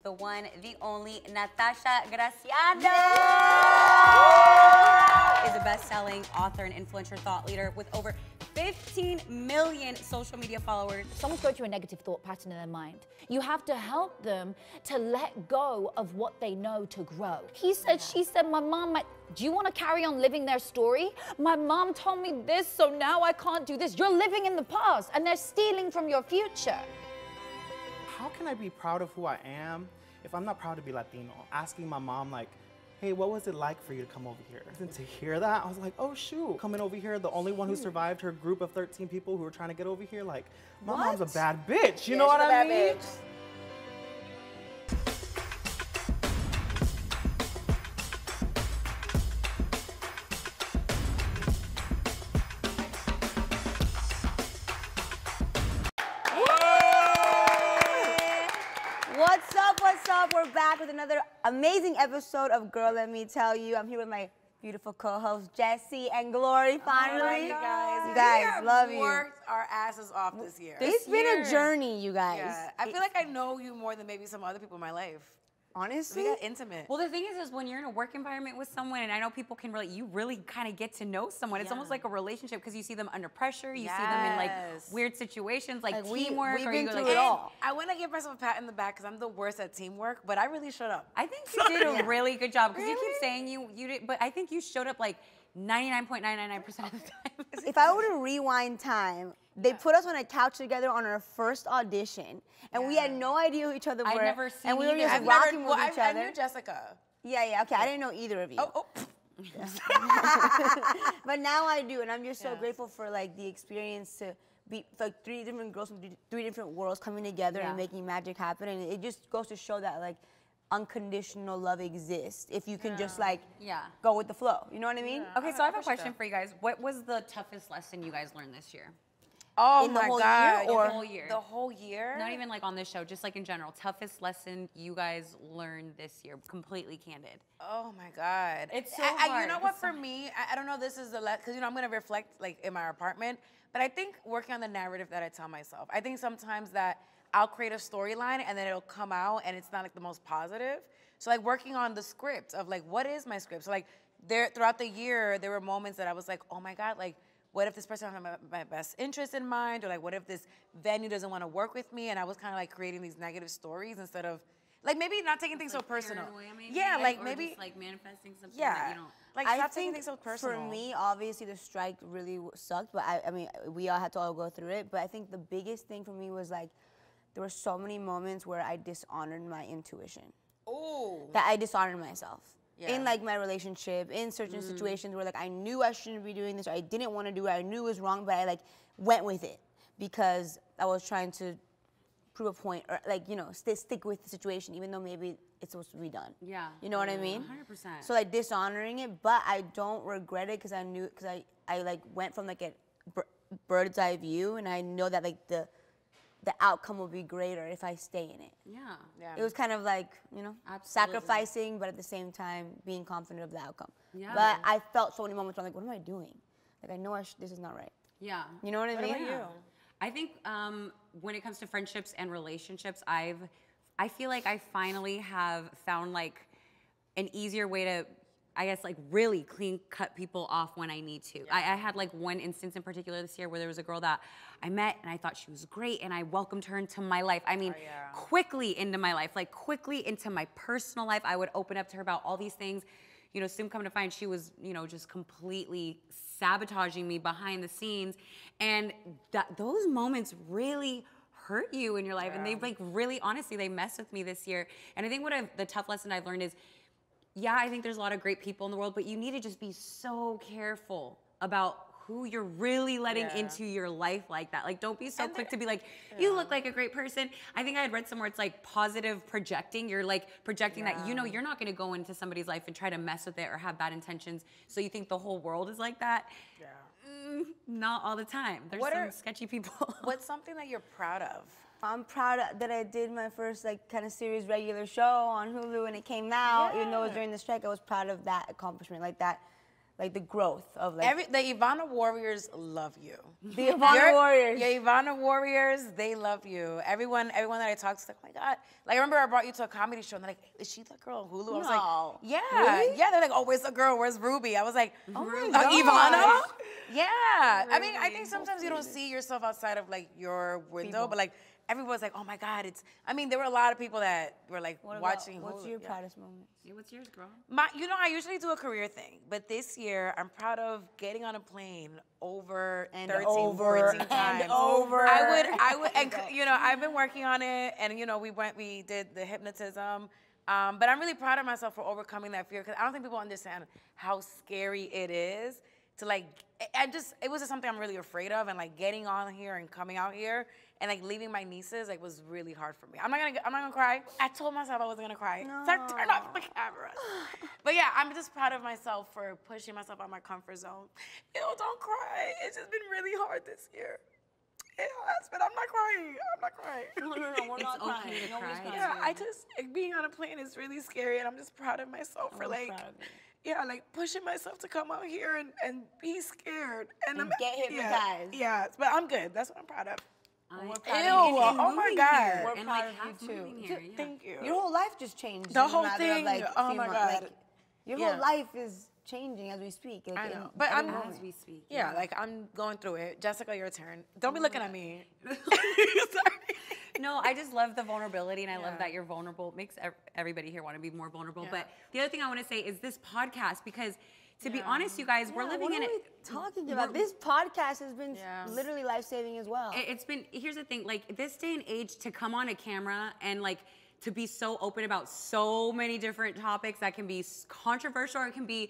the one, the only, Natasha Graziano. Is a best-selling author and influencer thought leader with over 15 million social media followers. Someone's going through a negative thought pattern in their mind. You have to help them to let go of what they know to grow. He said, she said, my mom, do you want to carry on living their story? My mom told me this, so now I can't do this. You're living in the past and they're stealing from your future. How can I be proud of who I am if I'm not proud to be Latino? Asking my mom, like, hey, what was it like for you to come over here? And to hear that, I was like, oh shoot, coming over here, the only one who survived her group of 13 people who were trying to get over here, like, my mom's a bad bitch, you know what I mean? Bitch. What's up? We're back with another amazing episode of Girl, Let Me Tell You. I'm here with my beautiful co-hosts, Jessie and Glory, finally. You guys. You guys, love you. We worked our asses off this year. It's been a journey, you guys. Yeah. I feel like I know you more than maybe some other people in my life. Honestly? We got intimate. Well, the thing is when you're in a work environment with someone, and I know people can relate, you really kind of get to know someone. It's almost like a relationship because you see them under pressure, you see them in like weird situations, like teamwork. We've or been you go, through like, it all. I want to give myself a pat in the back because I'm the worst at teamwork, but I really showed up. I think you did a really good job because you keep saying you did, but I think you showed up like 99.999% of the time. If I were to rewind time, they put us on a couch together on our first audition, and we had no idea who each other were. I'd never seen and we were either. just rocking with each I other. knew Jessica. Yeah, okay, I didn't know either of you. But now I do, and I'm just so grateful for like the experience to be like three different girls from three different worlds coming together and making magic happen, and it just goes to show that like unconditional love exists if you can just like go with the flow. You know what I mean? Okay, so I have a question for you guys. What was the toughest lesson you guys learned this year? Oh In the my whole God. year, or the whole year? The whole year? Not even like on this show, just like in general. Toughest lesson you guys learned this year, completely candid. Oh my God. It's so hard. You know what, for me, I don't know if this is the lesson, because you know, I'm gonna reflect like in my apartment, but I think working on the narrative that I tell myself. I think sometimes that I'll create a storyline and then it'll come out and it's not like the most positive. So like working on the script of like, what is my script? So like throughout the year, there were moments that I was like, oh my God, like, what if this person has my best interest in mind? Or like, what if this venue doesn't want to work with me? And I was kind of like creating these negative stories instead of, like maybe not taking things so personal. Yeah, like maybe. Just like manifesting something that you don't. Like I stop think taking things so personal. for me, obviously the strike really sucked, but I mean, we all had to all go through it. But I think the biggest thing for me was like, there were so many moments where I dishonored my intuition. Ooh. That I dishonored myself. In like my relationship, in certain situations where like I knew I shouldn't be doing this, or I didn't want to do it, I knew it was wrong, but I like went with it because I was trying to prove a point, or like, you know, stick with the situation, even though maybe it's supposed to be done. Yeah. You know what I mean? 100%. So like dishonoring it, but I don't regret it because I knew, because I like went from like a bird's eye view, and I know that like the outcome will be greater if I stay in it. Yeah. It was kind of like, you know, sacrificing, but at the same time being confident of the outcome. Yeah. But I felt so many moments where I'm like, what am I doing? Like, I know this is not right. Yeah. You know what I mean? What about you? I think when it comes to friendships and relationships, I feel like I finally have found like an easier way to, I guess, like really clean cut people off when I need to. I had like one instance in particular this year where there was a girl that I met and I thought she was great and I welcomed her into my life. I mean, quickly into my life, like quickly into my personal life. I would open up to her about all these things. You know, soon come to find she was, you know, just completely sabotaging me behind the scenes. And those moments really hurt you in your life. And they like really, honestly, they messed with me this year. And I think the tough lesson I've learned is, yeah, I think there's a lot of great people in the world, but you need to just be so careful about who you're really letting into your life like that. Like, don't be so quick to be like, you look like a great person. I think I had read somewhere it's like positive projecting. You're like projecting that, you know, you're not gonna go into somebody's life and try to mess with it or have bad intentions. So you think the whole world is like that? Yeah. Not all the time. There's some sketchy people. What's something that you're proud of? I'm proud that I did my first like kind of series regular show on Hulu and it came out. Even though it was during the strike, I was proud of that accomplishment. Like that like the growth of like The Ivana Warriors love you. the Ivana Warriors. Your Ivana Warriors, they love you. Everyone that I talk to is like, oh my God. Like, I remember I brought you to a comedy show, and they're like, is she that girl on Hulu? I was No. like, yeah. Really? Yeah, they're like, oh, where's the girl? Where's Ruby? I was like, Oh my gosh. Ivana? Yeah. I mean, I think sometimes you don't see yourself outside of, like, your window, but, like, everyone's like, oh my God, I mean, there were a lot of people that were like watching. What's Hulu. your proudest moment? Yeah, what's yours, girl? I usually do a career thing, but this year I'm proud of getting on a plane over 13, 14 times. And over. I would, and I've been working on it, and we did the hypnotism, but I'm really proud of myself for overcoming that fear, because I don't think people understand how scary it is to like. It was just something I'm really afraid of, and like getting on here and coming out here. And like leaving my nieces like was really hard for me. I'm not gonna cry. I told myself I wasn't gonna cry. No. So I turned off the camera. But yeah, I'm just proud of myself for pushing myself out of my comfort zone. Don't cry. It's just been really hard this year. It has, but I'm not crying. No, we're not okay crying. to Nobody's cry. crying. Yeah, being on a plane is really scary, and I'm just proud of myself for like. Proud of you. Yeah, like pushing myself to come out here and be scared and get hypnotized. Yeah, but I'm good. That's what I'm proud of. We're Ew, proud of you. oh my God. We're And proud like of half you too. moving here, yeah. Thank you. Your whole life just changed. The in a whole matter of, thing, like, oh few my months. God. Like, your Yeah. whole life is changing as we speak. Like, I know, in but every I'm moment. As we speak. Yeah, like I'm going through it. Jessica, your turn. Don't be looking at me. Sorry. No, I just love the vulnerability, and I love Yeah. that you're vulnerable. It makes everybody here want to be more vulnerable. Yeah. But the other thing I want to say is this podcast, because to be honest, you guys, we're Yeah, living what in are it. we talking about? This podcast has been Yeah. literally life-saving as well. It's been, here's the thing, like this day and age, to come on a camera and like to be so open about so many different topics that can be controversial, or it can be,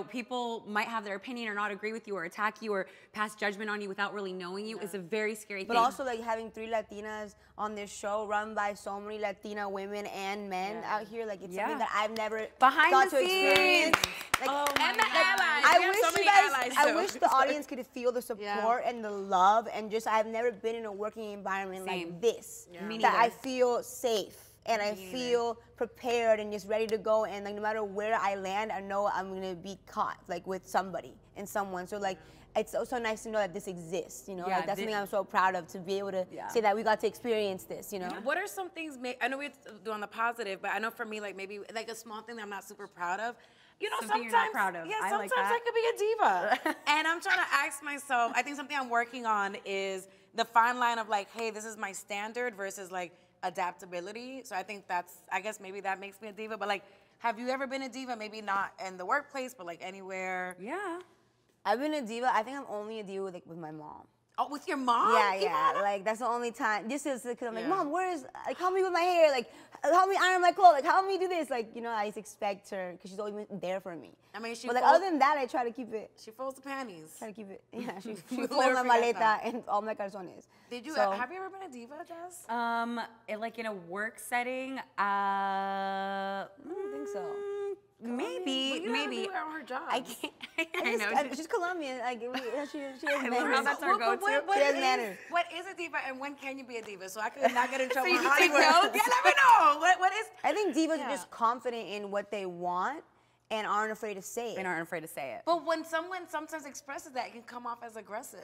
people might have their opinion or not agree with you or attack you or pass judgment on you without really knowing you, is a very scary But thing. also, like, having 3 Latinas on this show run by so many Latina women and men out here, like, it's something that I've never Behind got the to experience. scenes. Like, And the allies. I We have wish so you many guys, allies, I too. wish the audience could feel the support and the love, and just, I've never been in a working environment Same. like this. Me That neither. I feel safe. And I feel prepared and just ready to go. And like no matter where I land, I know I'm gonna be caught like with somebody and someone. So like it's so nice to know that this exists. Yeah, like that's something I'm so proud of, to be able to say that we got to experience this. What are some things, I know we do on the positive, but I know for me, like maybe like a small thing that I'm not super proud of. Something Sometimes, you're not proud of. Yeah, I sometimes like that. I could be a diva. And I'm trying to ask myself, I think something I'm working on is the fine line of like, hey, this is my standard versus like adaptability. So I think I guess maybe that makes me a diva. But like, have you ever been a diva? Maybe not in the workplace, but like anywhere. Yeah. I've been a diva. I think I'm only a diva with my mom. Oh, with your mom? Yeah. Ivana? Like that's the only time. This is because I'm like, Yeah. Mom, like help me with my hair, like help me iron my clothes, like help me do this, like I just expect her because she's always been there for me. I mean, she But like folds- other than that, I try to keep it. She folds the panties. Try to keep it. Yeah, she We'll folds never my forget maleta that. and all my calzones. Have you ever been a diva, Jess? Like in a work setting, I don't think so. maybe. Do her on her job. I can't. I know. She's Colombian. Like she has love manners. how that's our go-to. She has manners. What is a diva, and when can you be a diva? So I could not get in trouble you in just take Hollywood. notes? Yeah, let me know. What is? I think divas are just confident in what they want and aren't afraid to say it. And aren't afraid to say it. But when someone sometimes expresses that, it can come off as aggressive.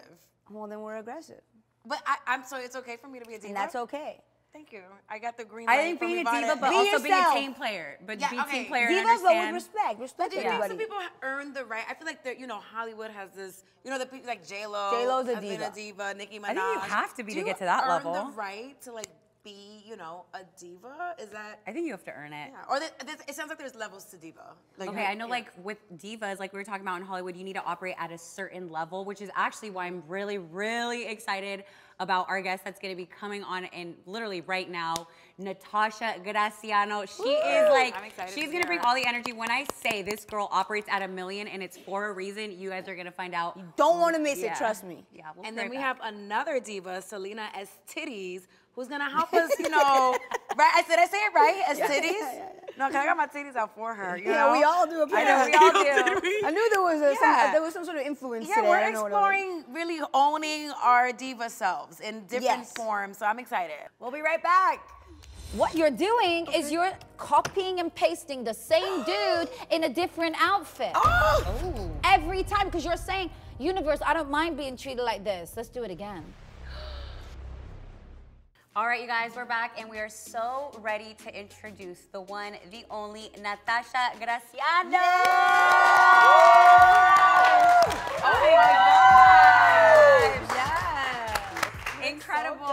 Well, then we're aggressive, But I'm so it's okay for me to be a diva. and that's okay. Thank you. I got the green light. I think from being a Ivana. diva, but Be also being a yourself. team player. But Yeah, be okay. team player and Divas, but with understand. respect. Respect Do you everybody. think some people earn the right? I feel like Hollywood has this. The people like J-Lo. J-Lo's a has been diva. a diva. Nicki Minaj. I think you have to be Do to you get to that earn level. the right to like be, a diva? Is that? I think you have to earn it. Yeah. Or it sounds like there's levels to diva. Like, Okay, I know like with divas, like we were talking about in Hollywood, you need to operate at a certain level, which is actually why I'm really, really excited about our guest that's gonna be coming on and literally right now, Natasha Graziano. She is like, I'm excited she's to gonna hear bring her. all the energy. When I say this girl operates at 1 million and it's for a reason, you guys are gonna find out. Don't want to miss Yeah. it. Trust me. Yeah, we'll And be then right we back. have another diva, Salina EsTitties, who's gonna help us, right? Did I say it right? EsTitties? No, because I got my titties out for her. You Yeah, know? we all do. I know, we all do. I knew there was Yeah. some sort of influence. Yeah, today. I we're don't know what it was. exploring really owning our diva selves in different Yes. forms. So I'm excited. We'll be right back. What you're doing is you're copying and pasting the same dude in a different outfit. Oh. Every time, because you're saying, universe, I don't mind being treated like this. Let's do it again. All right, you guys, we're back, and we are so ready to introduce the one, the only, Natasha Graziano. Oh my gosh. Yes. Incredible.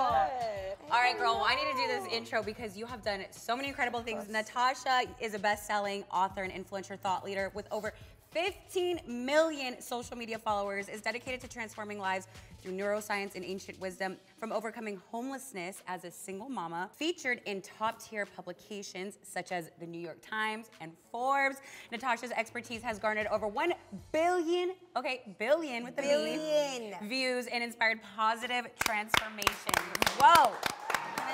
All right, girl, well, I need to do this intro because you have done so many incredible things. Natasha is a best-selling author and influencer thought leader with over 15 million social media followers, is dedicated to transforming lives through neuroscience and ancient wisdom, from overcoming homelessness as a single mama, featured in top-tier publications such as the New York Times and Forbes. Natasha's expertise has garnered over 1 billion, billion with the B, views and inspired positive transformation. Whoa.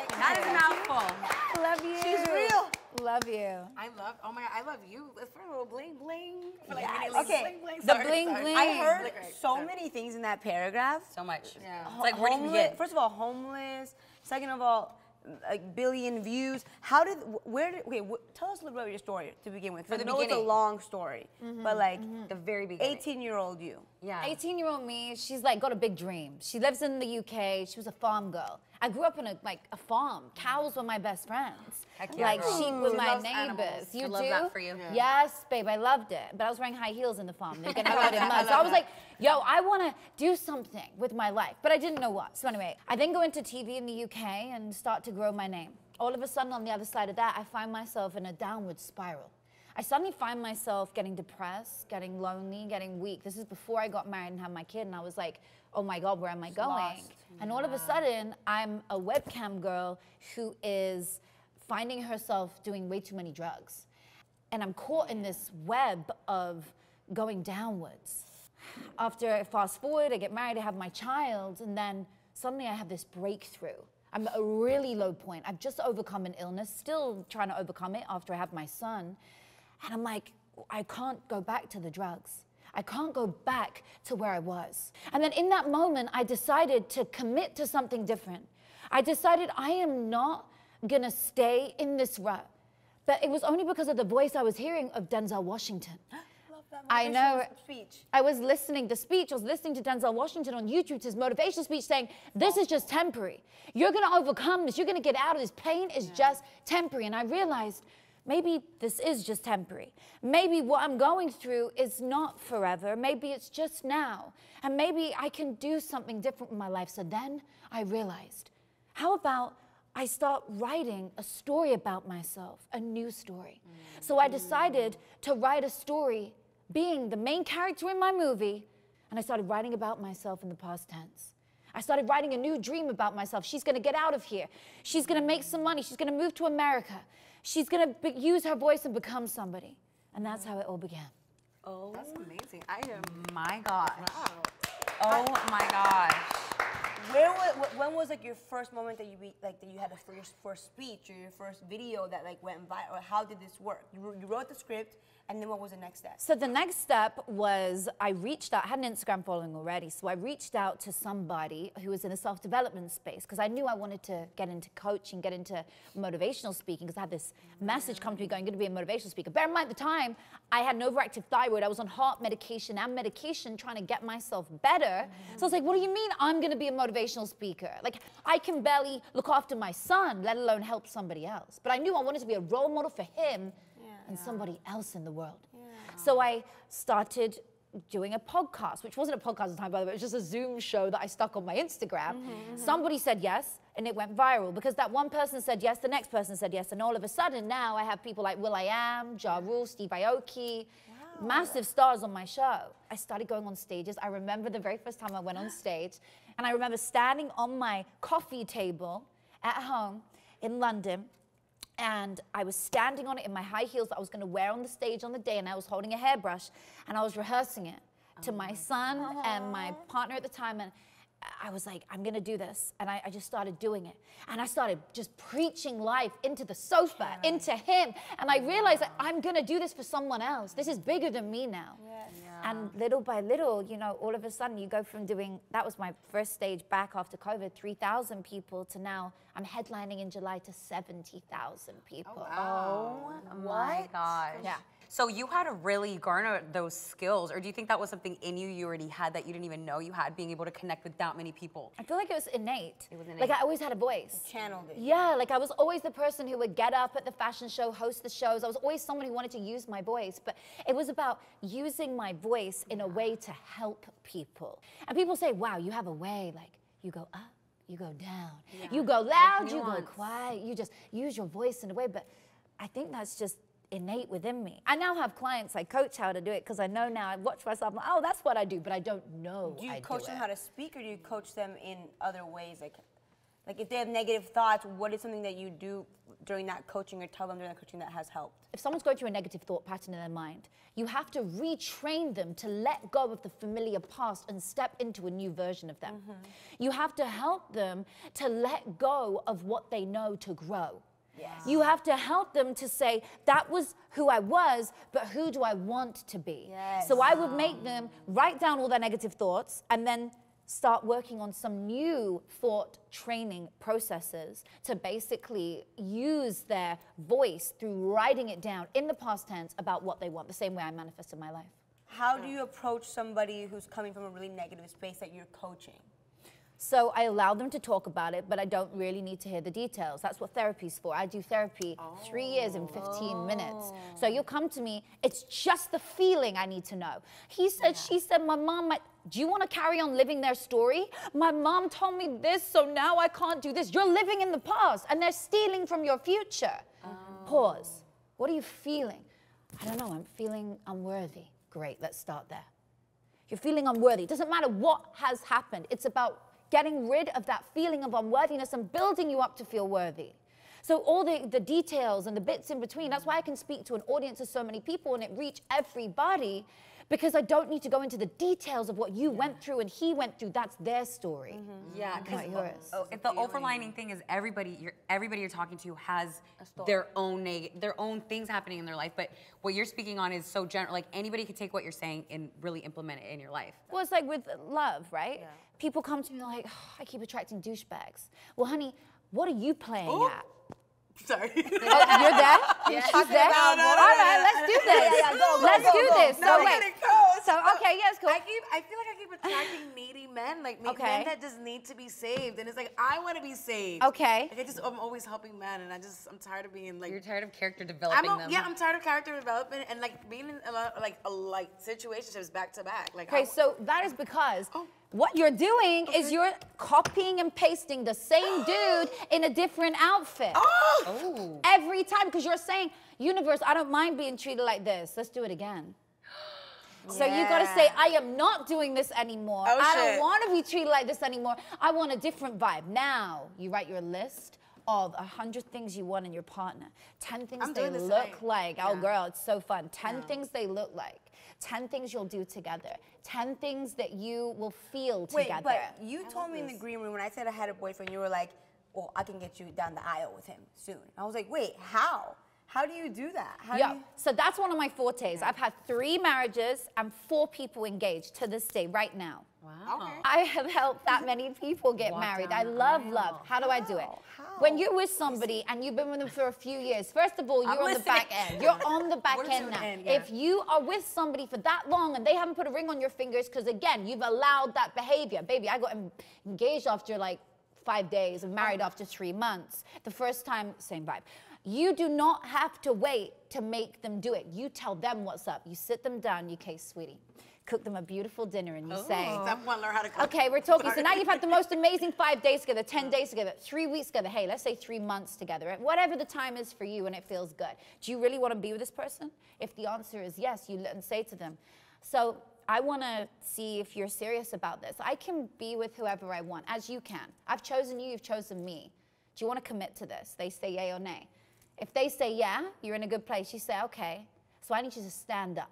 That is a mouthful. I love you. She's real. Love you. I love, oh my God, I love you. Let's put a little bling bling. For like, Yes. like, Okay. bling, bling. The Sorry, bling, sorry. bling. I heard Sorry. so many things in that paragraph. So much. Yeah. It's like, where do you begin? First of all, homeless. Second of all, like billion views. How did, where did, okay, tell us a little bit about your story to begin with. From Because the I know it's a beginning. long story, but like The very beginning. 18-year-old you. Yeah. 18-year-old me, she's like got a big dream. She lives in the UK. She was a farm girl. I grew up in a farm. Cows were my best friends. Heck yeah, like girl. sheep were She my loves neighbors. animals. You I love do? that for you. Yes, babe, I loved it. But I was wearing high heels in the farm. They were getting covered in I mud. love So I was that. like, yo, I want to do something with my life. But I didn't know what. So anyway, I then go into TV in the UK and start to grow my name. All of a sudden, on the other side of that, I find myself in a downward spiral. I suddenly find myself getting depressed, getting lonely, getting weak. This is before I got married and had my kid, and I was like, oh my God, where am I going? lost. And all of a sudden, I'm a webcam girl who is finding herself doing way too many drugs. And I'm caught in this web of going downwards. After I fast forward, I get married, I have my child, and then suddenly I have this breakthrough. I'm at a really low point. I've just overcome an illness, still trying to overcome it after I have my son. And I'm like, I can't go back to the drugs. I can't go back to where I was. And then in that moment, I decided to commit to something different. I decided I am not gonna stay in this rut. But it was only because of the voice I was hearing of Denzel Washington. I know. Speech. I was listening to Denzel Washington on YouTube to his motivational speech saying, this is just temporary. You're gonna overcome this. You're gonna get out of this. Pain is just temporary. And I realized, maybe this is just temporary. Maybe what I'm going through is not forever. Maybe it's just now. And maybe I can do something different with my life. So then I realized, how about I start writing a story about myself, a new story. So I decided to write a story being the main character in my movie, and I started writing about myself in the past tense. I started writing a new dream about myself. She's gonna get out of here. She's gonna make some money. She's gonna move to America. She's gonna use her voice and become somebody. And that's how it all began. Oh, That's amazing. I am. my gosh. Wow. Oh my gosh. When was like your first moment that you had a first speech or your first video that like went viral? Or how did this work? You wrote the script, and then what was the next step? So the next step was I reached out, I had an Instagram following already, so I reached out to somebody who was in the self-development space because I knew I wanted to get into coaching, get into motivational speaking because I had this message come to me going, I'm going to be a motivational speaker. Bear in mind at the time, I had an overactive thyroid. I was on heart medication and medication trying to get myself better. So I was like, what do you mean I'm going to be a motivational speaker? Like, I can barely look after my son, let alone help somebody else. But I knew I wanted to be a role model for him and somebody else in the world. So I started doing a podcast, which wasn't a podcast at the time, by the way, it was just a Zoom show that I stuck on my Instagram. Somebody said yes, and it went viral because that one person said yes, the next person said yes, and all of a sudden now I have people like will.i.am, Ja Rule, Steve Aoki, massive stars on my show. I started going on stages. I remember the very first time I went on stage, and I remember standing on my coffee table at home in London, and I was standing on it in my high heels that I was going to wear on the stage on the day, and I was holding a hairbrush, and I was rehearsing it to my son and my partner at the time, I was like, I'm gonna do this. And I just started doing it. And I started just preaching life into the sofa, into him. And I realized that I'm gonna do this for someone else. This is bigger than me now. And little by little, you know, all of a sudden you go from doing, that was my first stage back after COVID, 3,000 people, to now I'm headlining in July to 70,000 people. Oh my gosh. Yeah. So you had to really garner those skills, or do you think that was something in you already had that you didn't even know you had, being able to connect with that many people? I feel like it was innate. It was innate. Like I always had a voice. You channeled it. Yeah, like I was always the person who would get up at the fashion show, host the shows. I was always someone who wanted to use my voice, but it was about using my voice in a way to help people. And people say, wow, you have a way, like you go up, you go down, you go loud, you go quiet, you just use your voice in a way, but I think that's just innate within me. I now have clients I coach how to do it because I know now, I watch myself, I'm like, oh, that's what I do, but I don't know. Do you coach them how to speak, or do you coach them in other ways? Like if they have negative thoughts, what is something that you do during that coaching or tell them during that coaching that has helped? If someone's going through a negative thought pattern in their mind, you have to retrain them to let go of the familiar past and step into a new version of them. You have to help them to let go of what they know to grow. Yes. You have to help them to say, that was who I was, but who do I want to be? Yes. So I would make them write down all their negative thoughts and then start working on some new thought training processes to basically use their voice through writing it down in the past tense about what they want, the same way I manifested my life. How do you approach somebody who's coming from a really negative space that you're coaching? So I allow them to talk about it, but I don't really need to hear the details. That's what therapy's for. I do therapy 3 years and 15 minutes. So you'll come to me, it's just the feeling I need to know. He said, she said, my mom, do you want to carry on living their story? My mom told me this, so now I can't do this. You're living in the past, and they're stealing from your future. Pause. What are you feeling? I don't know, I'm feeling unworthy. Great, let's start there. You're feeling unworthy. It doesn't matter what has happened. It's about getting rid of that feeling of unworthiness and building you up to feel worthy. So all the details and the bits in between, that's why I can speak to an audience of so many people and it reach everybody, because I don't need to go into the details of what you went through and he went through. That's their story. Yeah, not yours. The overlining thing is everybody you're talking to has their own things happening in their life, but what you're speaking on is so general. Like anybody could take what you're saying and really implement it in your life. Well, it's like with love, right? Yeah. People come to me like, oh, I keep attracting douchebags. Well, honey, what are you playing at? Sorry. Oh, you're there? Yeah. She's there? All right, let's do this. Let's do this. No, So wait. So, okay, yes, cool. I feel like I keep attracting needy men, like men that just need to be saved, and it's like I want to be saved. Okay. Like I'm always helping men, and I'm tired of being like. You're tired of character developing them. Yeah, I'm tired of character development and like being in a lot like situationships back to back. Like. Okay, so that is because what you're doing is you're copying and pasting the same dude in a different outfit. Oh. Every time, because you're saying, universe, I don't mind being treated like this. Let's do it again. So you gotta say, I am not doing this anymore. I don't want to be treated like this anymore. I want a different vibe. Now, you write your list of 100 things you want in your partner. 10 things they look like. Oh, girl, it's so fun. 10 things they look like. 10 things you'll do together. 10 things that you will feel together. Wait, but you told me in the green room when I said I had a boyfriend, you were like, well, I can get you down the aisle with him soon. I was like, wait, how? How do you do that? So that's one of my fortes. I've had 3 marriages and 4 people engaged to this day, right now. Wow. Okay. I have helped that many people get married. I love love. How do I do it? When you're with somebody and you've been with them for a few years, first of all, you're on the back end. You're on the back end now. If you are with somebody for that long and they haven't put a ring on your fingers, because again, you've allowed that behavior. Baby, I got engaged after like 5 days and married after 3 months. The first time, same vibe. You do not have to wait to make them do it. You tell them what's up. You sit them down, you say, sweetie, cook them a beautiful dinner, and you say, I want to learn how to cook. okay, we're talking. So now you've had the most amazing 5 days together, 10 days together, 3 weeks together. Hey, let's say 3 months together. Whatever the time is for you and it feels good. Do you really want to be with this person? If the answer is yes, you say to them, so I want to see if you're serious about this. I can be with whoever I want, as you can. I've chosen you, you've chosen me. Do you want to commit to this? They say yay or nay. If they say yeah, you're in a good place. You say, okay, so I need you to stand up.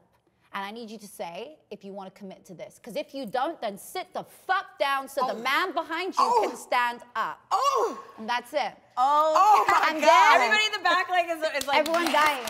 And I need you to say if you want to commit to this. Because if you don't, then sit the fuck down so the man behind you can stand up. And that's it. Oh my And God. then Everybody in the back is like everyone dying.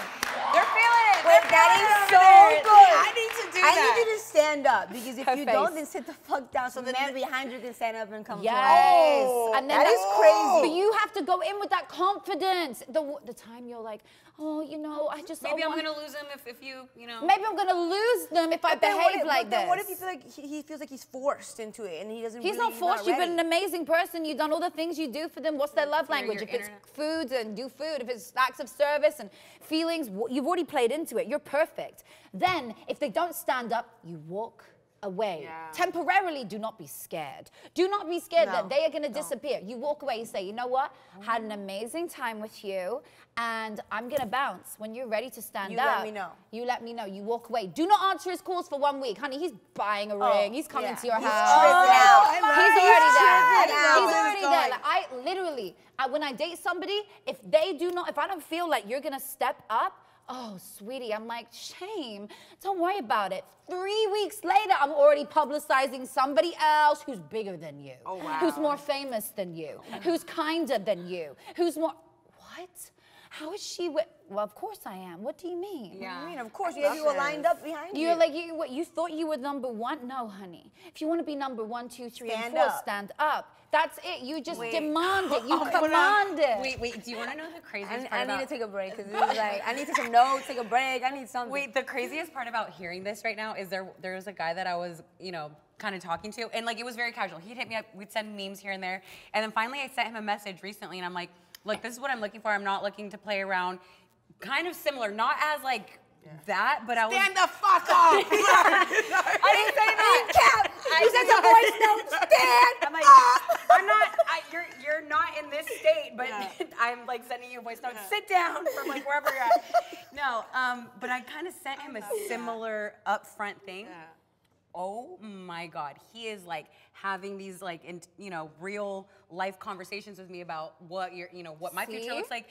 They're feeling it. Wait, that is so good. I need to do I that. need you to stand up because if you face. don't, then sit the fuck down so the man behind you can stand up and come Yes. forward. And then That is crazy. But you have to go in with that confidence. The time you're like, oh, you know, I just Maybe don't I'm want- gonna lose him if you know. Maybe I'm gonna lose them if I But then what behave if- like but then this. what if you feel like he feels like he's forced into it and he doesn't He's not forced. You've been an amazing person. You've done all the things you do for them. What's their love language? your If it's internet. food, then do food. If it's acts of service and feelings, you've already played into it. You're perfect. Then, if they don't stand up, you walk away. Yeah. Temporarily, do not be scared. Do not be scared No, that they are going to disappear. You walk away, you say, you know what? Had an amazing time with you, and I'm going to bounce. When you're ready to stand You up, let me know. You let me know. You walk away. Do not answer his calls for 1 week. Honey, he's buying a ring. He's coming yeah. to your He's house. tripping out. He's already there. tripping out. He's Where already it's there. going. Like, I literally, when I date somebody, if I don't feel like you're gonna step up, oh, sweetie, I'm like, shame. Don't worry about it. 3 weeks later, I'm already publicizing somebody else who's bigger than you. Oh, wow. Who's more famous than you. Who's kinder than you. Who's more, what? How is she with, well, of course I am. What do you mean? Yeah. I mean, of course, you were lined up behind you. You're like, you thought you were number one? No, honey. If you want to be number 1, 2, 3, and Stand 4, up. stand up. That's it. You just demand it. You command it. Wait, do you want to know the craziest I part need about? to take a break because this is like, I need to take some notes, take a break. I need something. Wait, the craziest part about hearing this right now is there was a guy that I was, kind of talking to, and like it was very casual. He'd hit me up, we'd send memes here and there, and then finally I sent him a message recently, and I'm like, look, this is what I'm looking for. I'm not looking to play around. Kind of similar, not as like that, but I was. Stand the fuck up. I didn't say that. You said the voice note. Stand I'm like, I'm not. You're not in this state, but I'm like sending you a voice note. Sit down from like wherever you're at. No, but I kind of sent him a similar upfront thing. Yeah. Oh my God, he is like having these like real life conversations with me about what what my future See? looks like.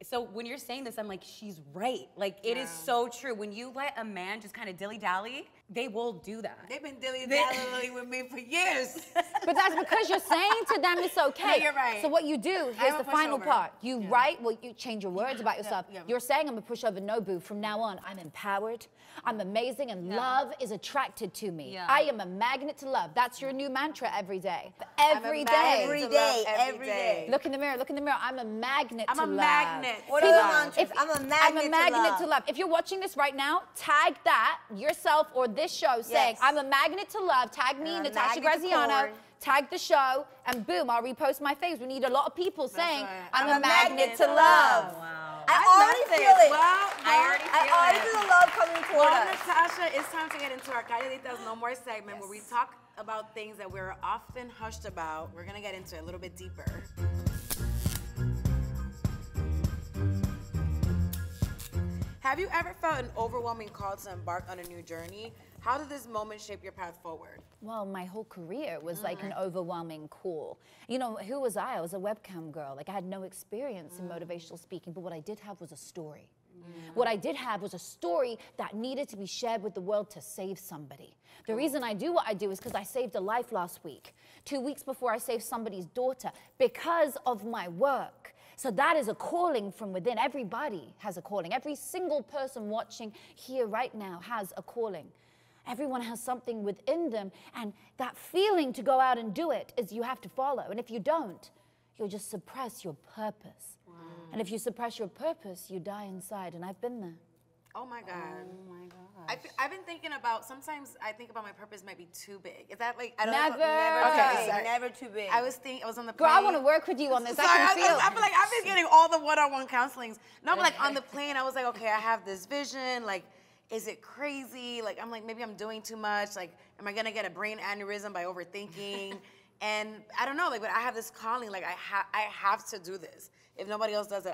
So when you're saying this, I'm like, she's right. Like it is so true. When you let a man just kind of dilly-dally, they will do that. They've been dilly-dally with me for years. But that's because you're saying to them it's okay. No, you're right. So what you do, here's I'm a the final pushover. part. You write, well, you change your words about yourself. yeah. You're saying I'm a pushover, no boo. From now on, I'm empowered, I'm amazing, and love is attracted to me. Yeah. I am a magnet to love. That's your new mantra every day. I'm a Every magnet day. Every to day, love every day. Look in the mirror, look in the mirror. I'm a magnet I'm to a love. magnet. What to are the love. mantras? I'm a magnet to love. If you're watching this right now, tag that yourself or this show saying, Yes. I'm a magnet to love. Tag me, I'm a Natasha magnet to Graziano. corn. Tag the show, and boom, I'll repost my face. We need a lot of people saying, right. I'm a magnet to love. Wow. I already feel it. I already feel feel the love coming toward Well, us. Natasha, it's time to get into our Calladitas No More segment where we talk about things that we're often hushed about. We're gonna get into it a little bit deeper. Have you ever felt an overwhelming call to embark on a new journey? How did this moment shape your path forward? Well, my whole career was like an overwhelming call. You know, who was I? I was a webcam girl. Like I had no experience in motivational speaking, but what I did have was a story. What I did have was a story that needed to be shared with the world to save somebody. The reason I do what I do is because I saved a life last week, 2 weeks before I saved somebody's daughter, because of my work. So that is a calling from within. Everybody has a calling. Every single person watching here right now has a calling. Everyone has something within them, and that feeling to go out and do it is you have to follow. And if you don't, you'll just suppress your purpose. Wow. And if you suppress your purpose, you die inside, and I've been there. Oh my God. Oh my God. I've been thinking about, sometimes I think about my purpose might be too big. Is that like, I don't Never. know. Okay, Sorry. never too big. I was on the Girl, plane. I want to work with you on this. Sorry, I can feel. I feel like I've been getting all the one-on-one counselings. No, but like on the plane, I was like, okay, I have this vision. Like, is it crazy? Like, I'm like, maybe I'm doing too much. Like, am I gonna get a brain aneurysm by overthinking? And I don't know, like, but I have this calling. Like, I have to do this. If nobody else does it,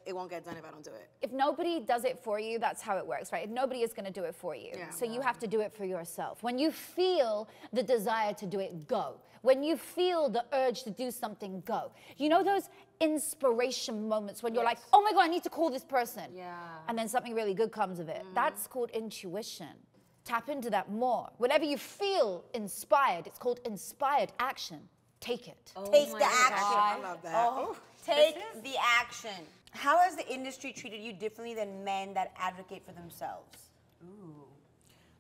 it won't get done if I don't do it. If nobody does it for you, that's how it works, right? If nobody is going to do it for you. Yeah. So you have to do it for yourself. When you feel the desire to do it, go. When you feel the urge to do something, go. You know those inspiration moments when you're like, oh my God, I need to call this person. Yeah. And then something really good comes of it. That's called intuition. Tap into that more. Whenever you feel inspired, it's called inspired action. Take it. Take the action. I love that. Oh, take the action. How has the industry treated you differently than men that advocate for themselves?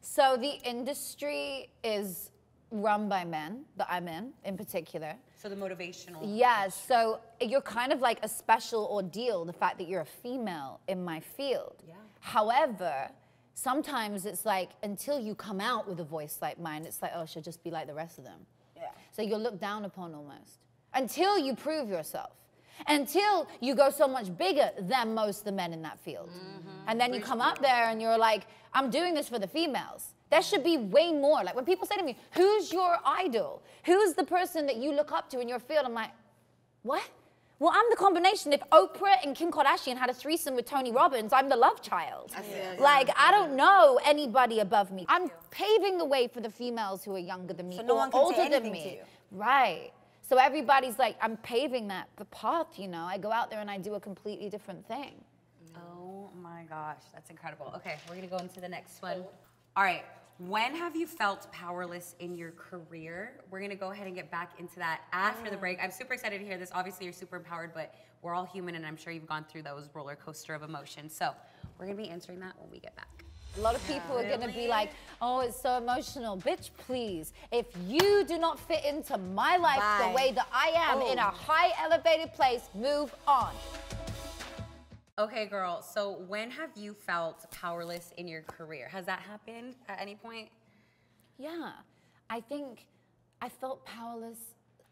So the industry is run by men that I'm in particular. So the motivational. Yes, so you're kind of like a special ordeal, the fact that you're a female in my field. Yeah. However, sometimes it's like, until you come out with a voice like mine, it's like, oh, she'll just be like the rest of them. Yeah. So you're looked down upon almost. Until you prove yourself. Until you go so much bigger than most of the men in that field. And then you come up there and you're like, I'm doing this for the females. There should be way more. Like when people say to me, who's your idol? Who's the person that you look up to in your field? I'm like, what? Well, I'm the combination. If Oprah and Kim Kardashian had a threesome with Tony Robbins, I'm the love child. Like, I don't know anybody above me. I'm paving the way for the females who are younger than me, So no or one can say older than anything me. to you. Right. So everybody's like, I'm paving the path, you know. I go out there and I do a completely different thing. Oh my gosh, that's incredible. Okay, we're gonna go into the next one. All right, when have you felt powerless in your career? We're gonna go ahead and get back into that after the break. I'm super excited to hear this. Obviously, you're super empowered, but we're all human, and I'm sure you've gone through those roller coaster of emotions. So we're gonna be answering that when we get back. A lot of people are going to be like, oh, it's so emotional. Bitch, please. If you do not fit into my life the way that I am in a high elevated place, move on. Okay, girl, so when have you felt powerless in your career? Has that happened at any point? Yeah, I think I felt powerless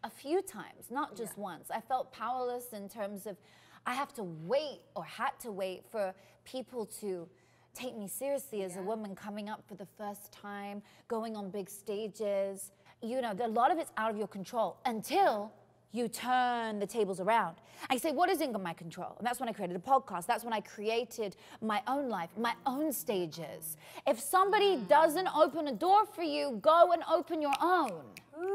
a few times, not just once. I felt powerless in terms of I have to wait or had to wait for people to take me seriously as a woman coming up for the first time, going on big stages. You know, a lot of it's out of your control until you turn the tables around. I say, what is in my control? And that's when I created a podcast. That's when I created my own life, my own stages. If somebody doesn't open a door for you, go and open your own.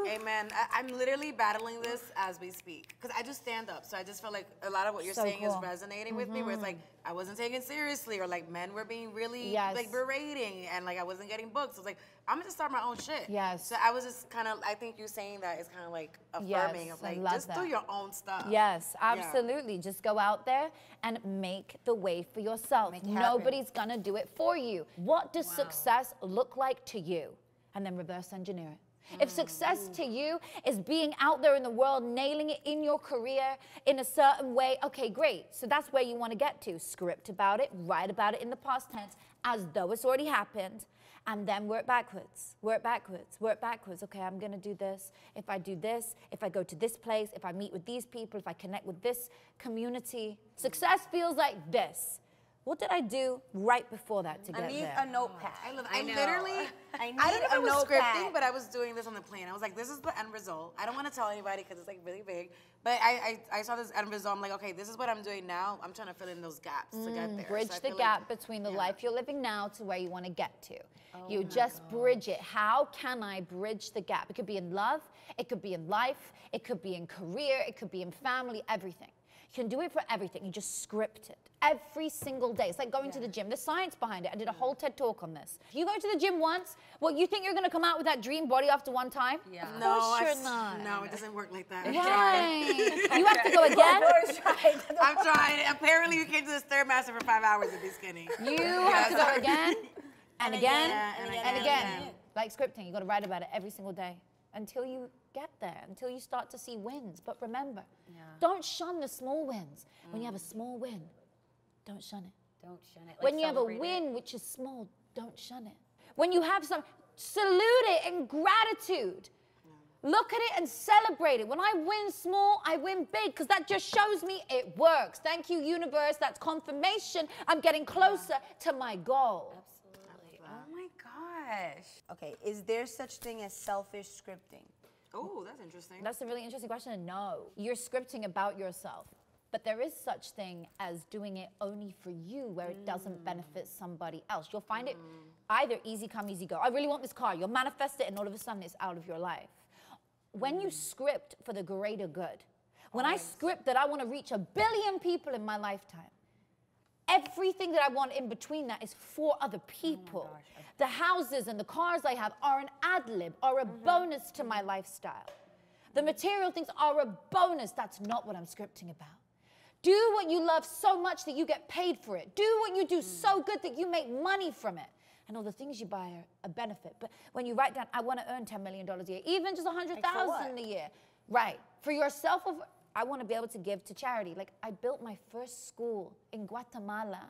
Amen. I'm literally battling this as we speak because I just stand up. So I just feel like a lot of what you're So saying is cool. resonating with me, where it's like I wasn't taken seriously, or like men were being really Yes. like berating, and like I wasn't getting booked. So it's like I'm gonna just start my own shit. Yes. So I was just kind of, I think you saying that is kind of like affirming Yes, of I like love just do that. your own stuff. Yes, absolutely. Just go out there and make the way for yourself. Make it happen. Nobody's gonna do it for you. What does success look like to you? And then reverse engineer it. If success to you is being out there in the world, nailing it in your career in a certain way, okay, great. So that's where you want to get to. Script about it, write about it in the past tense as though it's already happened, and then work backwards, work backwards, work backwards. Okay, I'm going to do this. If I do this, if I go to this place, if I meet with these people, if I connect with this community. Success feels like this. What did I do right before that to get I need there? a notepad. I know. literally, I need I don't know if a it was notepad. scripting, but I was doing this on the plane. I was like, this is the end result. I don't want to tell anybody because it's like really big. But I saw this end result. I'm like, okay, this is what I'm doing now. I'm trying to fill in those gaps to get there. Bridge So I the feel gap like, between the life you're living now to where you want to get to. You just bridge it. How can I bridge the gap? It could be in love, it could be in life, it could be in career, it could be in family, everything. You can do it for everything. You just script it every single day. It's like going to the gym. There's science behind it. I did a whole TED talk on this. If you go to the gym once, well, you think you're going to come out with that dream body after one time? Yeah. Of No, course you're not. No, it doesn't work like that. Right. You have to go again. I'm trying. Apparently, you came to this Stairmaster for 5 hours to be skinny. You have to go again and again and and again. again. Like scripting, you got to write about it every single day until you get there, until you start to see wins. But remember, don't shun the small wins. When you have a small win, don't shun it. Don't shun it. Like, When you have a celebrate it. win which is small, don't shun it. When you have some, salute it in gratitude. Look at it and celebrate it. When I win small, I win big, because that just shows me it works. Thank you, universe. That's confirmation. I'm getting closer to my goal. Absolutely. Oh my gosh. Okay, is there such thing as selfish scripting? Oh, that's interesting. That's a really interesting question. No, you're scripting about yourself. But there is such thing as doing it only for you, where it doesn't benefit somebody else. You'll find it either easy come, easy go. I really want this car. You'll manifest it, and all of a sudden it's out of your life. When you script for the greater good, when I script that I want to reach 1 billion people in my lifetime, everything that I want in between that is for other people. The houses and the cars I have are an ad-lib, are a bonus to my lifestyle. The material things are a bonus. That's not what I'm scripting about. Do what you love so much that you get paid for it. Do what you do so good that you make money from it. And all the things you buy are a benefit. But when you write down, I want to earn $10 million a year, even just $100,000 a year. Right. For yourself, I want to be able to give to charity. Like, I built my first school in Guatemala,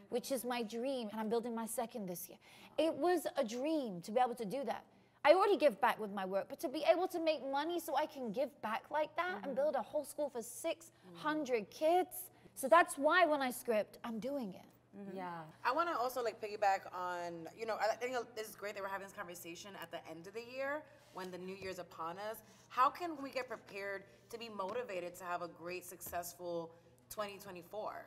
which is my dream, and I'm building my second this year. It was a dream to be able to do that. I already give back with my work, but to be able to make money so I can give back like that and build a whole school for 600 kids. So that's why when I script, I'm doing it. Yeah. I want to also like piggyback on, you know, I think this is great that we're having this conversation at the end of the year when the new year's upon us. How can we get prepared to be motivated to have a great, successful 2024?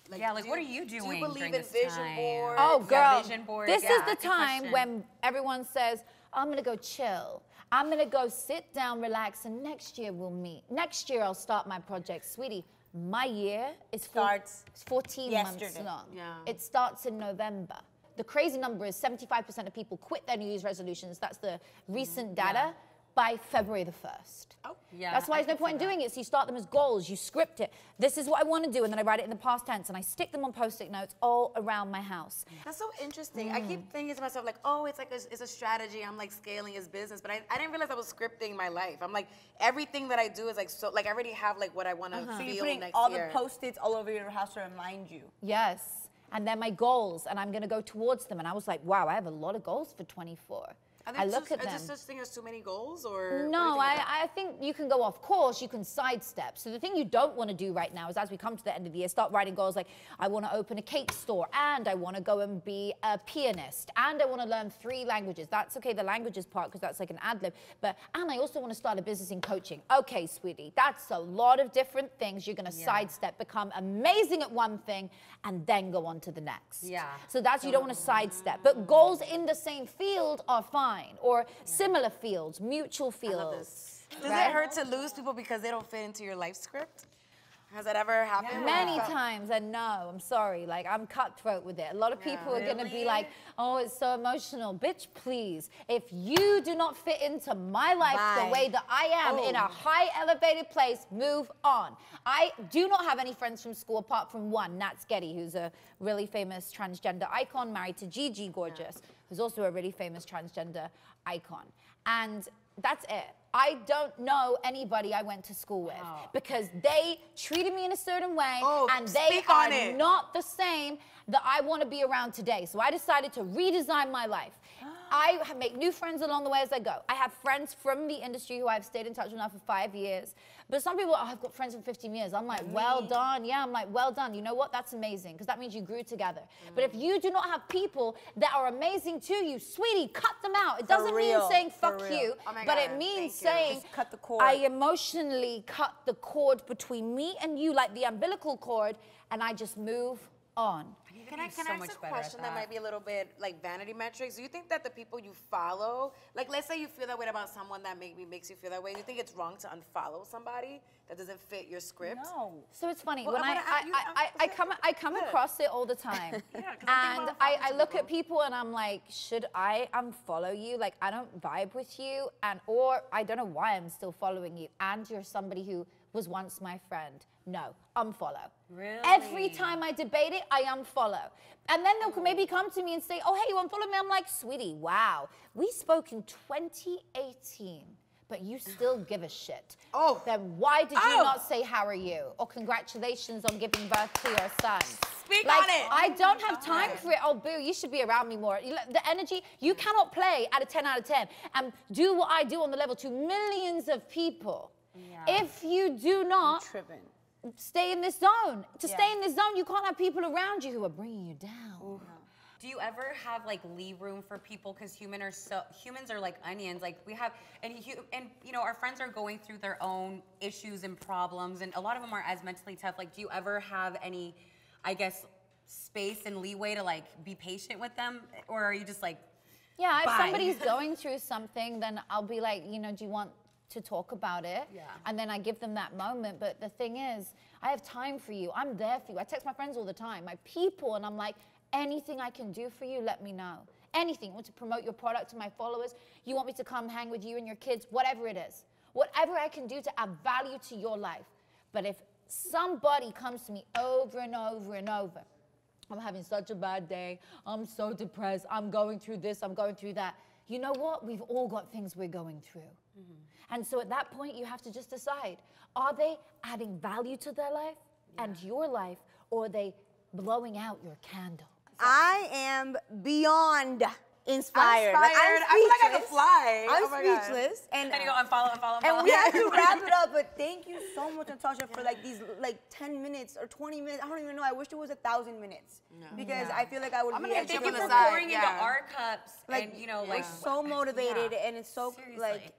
Like, yeah, like what are you doing? Do you believe during in this vision time? boards? Oh, girl, vision boards. this is the good time question. when everyone says, I'm gonna go chill. I'm gonna go sit down, relax, and next year we'll meet. Next year I'll start my project. Sweetie, my year is 14 months long. Yeah. It starts in November. The crazy number is 75% of people quit their New Year's resolutions. That's the recent data. By February the 1st. Oh, yeah. That's why there's no point in doing it. So you start them as goals, you script it. This is what I want to do, and then I write it in the past tense, and I stick them on Post-it notes all around my house. That's so interesting. I keep thinking to myself, like, oh, it's like it's a strategy. I'm like scaling his business, but I didn't realize I was scripting my life. I'm like, everything that I do is like so, like I already have like what I want to So you're feel putting next all year. the Post-its all over your house to remind you. Yes, and they're my goals, and I'm going to go towards them. And I was like, wow, I have a lot of goals for 24. I look at them. Is there such thing as too many goals, or no? I think you can go off course. You can sidestep. So the thing you don't want to do right now is, as we come to the end of the year, start writing goals like, I want to open a cake store, and I want to go and be a pianist, and I want to learn 3 languages. That's okay, the languages part, because that's like an ad lib. And I also want to start a business in coaching. Okay, sweetie, that's a lot of different things. You're going to sidestep, become amazing at one thing, and then go on to the next. Yeah. So that's, you don't want to sidestep. But goals in the same field are fine. Or similar fields, mutual fields. Does it hurt to lose people because they don't fit into your life script? Has that ever happened? Many times, and no, I'm sorry, like I'm cutthroat with it. A lot of people are gonna be like, oh, it's so emotional. Bitch, please, if you do not fit into my life the way that I am in a high elevated place, move on. I do not have any friends from school apart from one, Nat Getty, who's a really famous transgender icon, married to Gigi Gorgeous, who's also a really famous transgender icon. And that's it. I don't know anybody I went to school with because they treated me in a certain way and they are not the same that I want to be around today. So I decided to redesign my life. I make new friends along the way as I go. I have friends from the industry who I've stayed in touch with now for 5 years. But some people, I've got friends for 15 years. I'm like, well done. Yeah, I'm like, well done. You know what? That's amazing because that means you grew together. But if you do not have people that are amazing to you, sweetie, cut them out. It doesn't mean saying fuck you, but it means saying cut the cord. I emotionally cut the cord between me and you, like the umbilical cord, and I just move on. Can I ask a question that might be a little bit like vanity metrics? Do you think that the people you follow, like let's say you feel that way about someone that makes you feel that way, do you think it's wrong to unfollow somebody that doesn't fit your script? No. So it's funny, Well, when I come across it all the time. And I look at people and I'm like, should I unfollow you? Like, I don't vibe with you, or I don't know why I'm still following you, and you're somebody who was once my friend. No, unfollow. Really? Every time I debate it, I unfollow. And then they'll maybe come to me and say, oh, hey, you unfollowed me? I'm like, sweetie, wow. We spoke in 2018, but you still give a shit. Oh. Then why did you not say, how are you? Or congratulations on giving birth to your son. Speak like, on it. I don't have time for it. Oh, boo, you should be around me more. The energy, you cannot play at a 10 out of 10 and do what I do on the level to millions of people. Yeah. If you do not stay in this zone, stay in this zone, you can't have people around you who are bringing you down. Do you ever have like leave room for people? Because humans are like onions. Like we have, and you know, our friends are going through their own issues and problems, and a lot of them are as mentally tough. Like, do you ever have any, I guess, space and leeway to like be patient with them, or are you just like, yeah, if bye? somebody's going through something, then I'll be like, you know, do you want to talk about it. And then I give them that moment. But the thing is, I have time for you. I'm there for you. I text my friends all the time, my people, and I'm like, anything I can do for you, let me know. Anything. I want to promote your product to my followers. You want me to come hang with you and your kids, whatever it is. Whatever I can do to add value to your life. But if somebody comes to me over and over and over, I'm having such a bad day, I'm so depressed, I'm going through this, I'm going through that. You know what? We've all got things we're going through. And so at that point, you have to just decide, are they adding value to their life and your life, or are they blowing out your candle? I am beyond inspired. I'm Like, I feel like I could fly. I'm Oh my God. speechless. And Then you go unfollow. And we have to wrap it up, but thank you so much, Natasha, for like these 10 minutes or 20 minutes. I don't even know. I wish it was 1,000 minutes because I feel like I would be. Thank you for pouring into our cups, and you know, like so motivated, and it's so Seriously. like.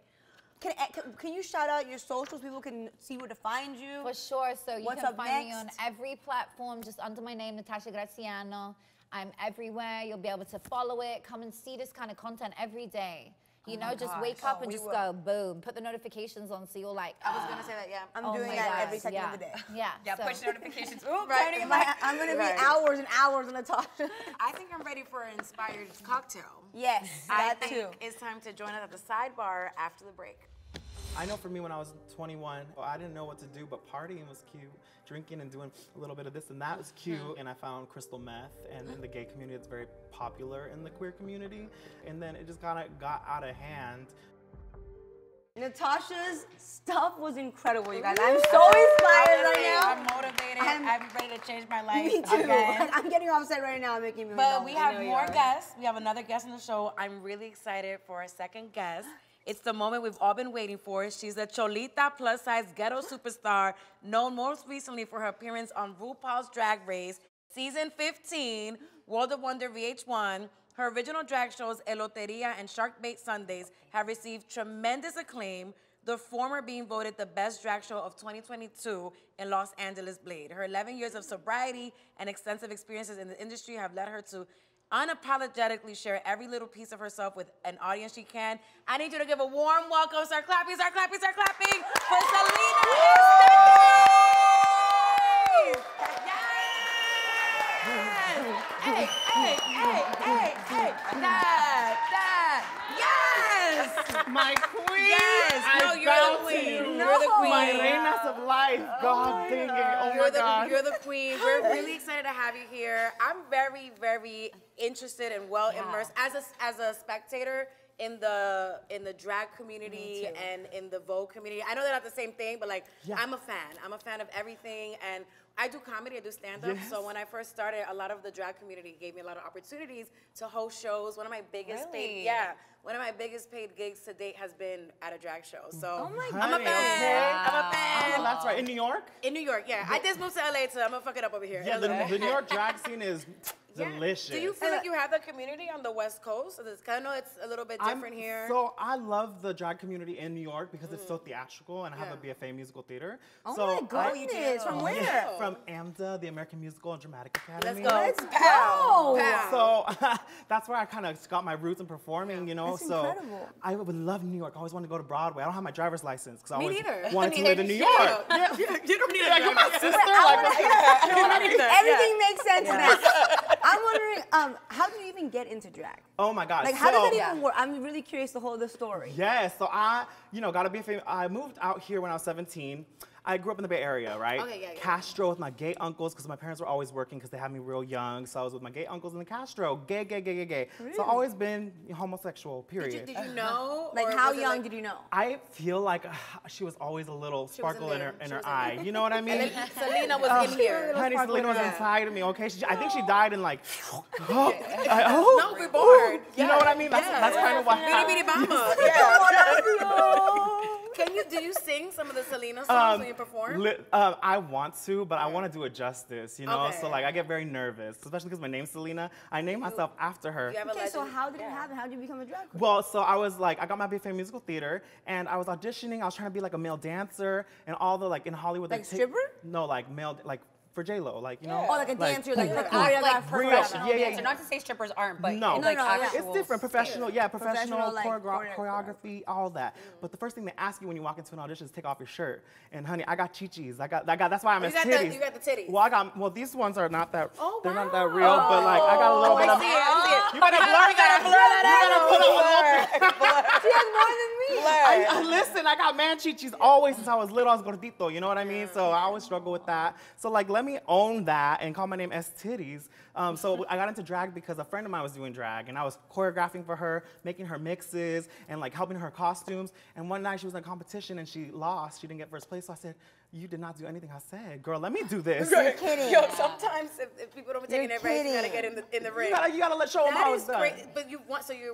Can you shout out your socials? People can see where to find you. For sure. So you What's can up find me on next? every platform, just under my name, Natasha Graziano. I'm everywhere. You'll be able to follow it. Come and see this kind of content every day. You know, just wake up and just go, boom. Put the notifications on so you're like, I was gonna say that, yeah. I'm doing that every second of the day. Yeah. yeah, so- push notifications. Ooh, Right. turning my I'm gonna be hours and hours on Natasha. I think I'm ready for an inspired cocktail. Yes, I that think too. it's time to join us at the sidebar after the break. I know for me when I was 21, I didn't know what to do, but partying was cute. Drinking and doing a little bit of this and that was cute. And I found crystal meth, and in the gay community, it's very popular in the queer community. And then it just kind of got out of hand. Natasha's stuff was incredible, you guys. I'm so inspired right now. I'm motivated. I'm ready to change my life. Me too. Again. I'm getting upset right now, making me. But we have more guests. We have another guest on the show. I'm really excited for a second guest. It's the moment we've all been waiting for. She's a Cholita plus-size ghetto superstar, known most recently for her appearance on RuPaul's Drag Race, Season 15, World of Wonder VH1. Her original drag shows, Loteria and Shark Bait Sundays, have received tremendous acclaim, the former being voted the best drag show of 2022 in Los Angeles Blade. Her 11 years of sobriety and extensive experiences in the industry have led her to unapologetically share every little piece of herself with an audience she can. I need you to give a warm welcome, start clapping for Salina EsTitties! Yes! Hey! That! Yes! My queen! Yes! No, you're the queen. You're the queen. My reinas of life. God dang it. Oh my God. You're the queen. We're really excited to have you here. I'm very, very interested and well immersed as a spectator in the drag community and in the Vogue community. I know they're not the same thing, but like I'm a fan. I'm a fan of everything, and I do comedy, I do stand-up. Yes. So when I first started, a lot of the drag community gave me a lot of opportunities to host shows. One of my biggest paid gigs to date has been at a drag show. So I'm a fan. I'm a fan. Oh, that's right. In New York? In New York, yeah. I just moved to LA, so I'm gonna fuck it up over here. Yeah, the New York drag scene is delicious. Do you feel like you have the community on the West Coast? I know it's a little bit different here. So I love the drag community in New York because it's so theatrical, and I have a BFA musical theater. Oh so my goodness! From where? From AMDA, the American Musical and Dramatic Academy. Let's go. So that's where I kind of got my roots in performing, you know. That's so incredible. I would love New York. I always wanted to go to Broadway. I don't have my driver's license because I Me always neither. wanted to live in New York. You don't need You're my sister. Everything makes sense now. I'm wondering, how did you even get into drag? Oh my God. Like, how does that even work? I'm really curious to hold the story. Yes, so I, got to be famous. I moved out here when I was 17. I grew up in the Bay Area, right? Okay, yeah. Castro with my gay uncles, because my parents were always working because they had me real young. So I was with my gay uncles in the Castro. Gay. Really? So I've always been homosexual, period. Did you know? Like, or how was it young did you know? I feel like she was always a little sparkle in her eye. You know what I mean? And then Selena was in here. Honey, Selena was inside of me, okay? I think she died in like, No, we're bored. You know what I mean? That's kind of why. Bitty Mama. Do you sing some of the Selena songs when you perform? I want to, but I want to do it justice, you know? Okay. So like I get very nervous, especially because my name's Selena. I named myself after her. Okay, so how did it happen? How did you become a drag queen? Well, so I was like, I got my BFA musical theater, and I was auditioning. I was trying to be like a male dancer, and all the like in Hollywood. Like stripper? No, like male, like for J-Lo, like, you know? Oh, like a dancer, like Professional Yeah. dancer. Not to say strippers aren't, but No. like actual It's different, professional, professional like, choreography, all that. But the first thing they ask you when you walk into an audition is take off your shirt. And honey, I got chichis. That's why I'm EsTitties. You got the titties. Well, these ones are not that, they're not that real, but like, I got a little bit of. I see it. You better blur that. You gotta blur that out. She has more than me. Listen, I got man chichis always since I was little. I was gordito, you know what I mean? So I always struggle with that. So like, let me own that and call my name EsTitties. So I got into drag because a friend of mine was doing drag, and I was choreographing for her, making her mixes, and like helping her costumes. And one night she was in a competition and she lost. She didn't get first place. So I said, "You did not do anything I said, girl. Let me do this." You're kidding. Yo, sometimes if people don't be taking it right, you gotta get in the ring. You gotta show them how it's done. Great, but you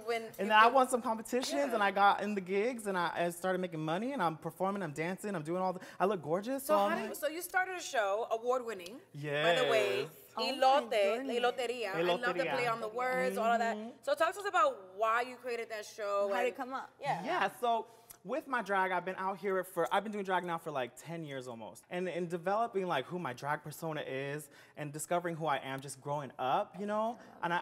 win. And then I won some competitions, and I got in the gigs, and I started making money, and I'm performing, I'm dancing, I'm doing all the. I look gorgeous. So you started a show, award-winning. Yeah. By the way, Loteria. I love to play on the words, all of that. So talk to us about why you created that show. How did it come up? Yeah. So with my drag, I've been doing drag now for like 10 years almost. And in developing like who my drag persona is and discovering who I am just growing up, you know? And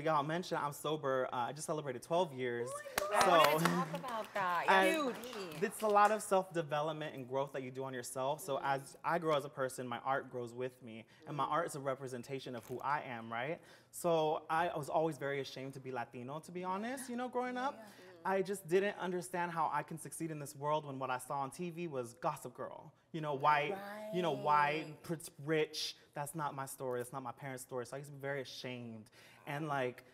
y'all mentioned I'm sober. I just celebrated 12 years. I wanted to talk about that. Huge. It's a lot of self-development and growth that you do on yourself. So as I grow as a person, my art grows with me. And my art is a representation of who I am, right? So I was always very ashamed to be Latino, to be honest, you know, growing up. I just didn't understand how I can succeed in this world when what I saw on TV was Gossip Girl. You know, white, rich. That's not my story. That's not my parents' story. So I used to be very ashamed. And like,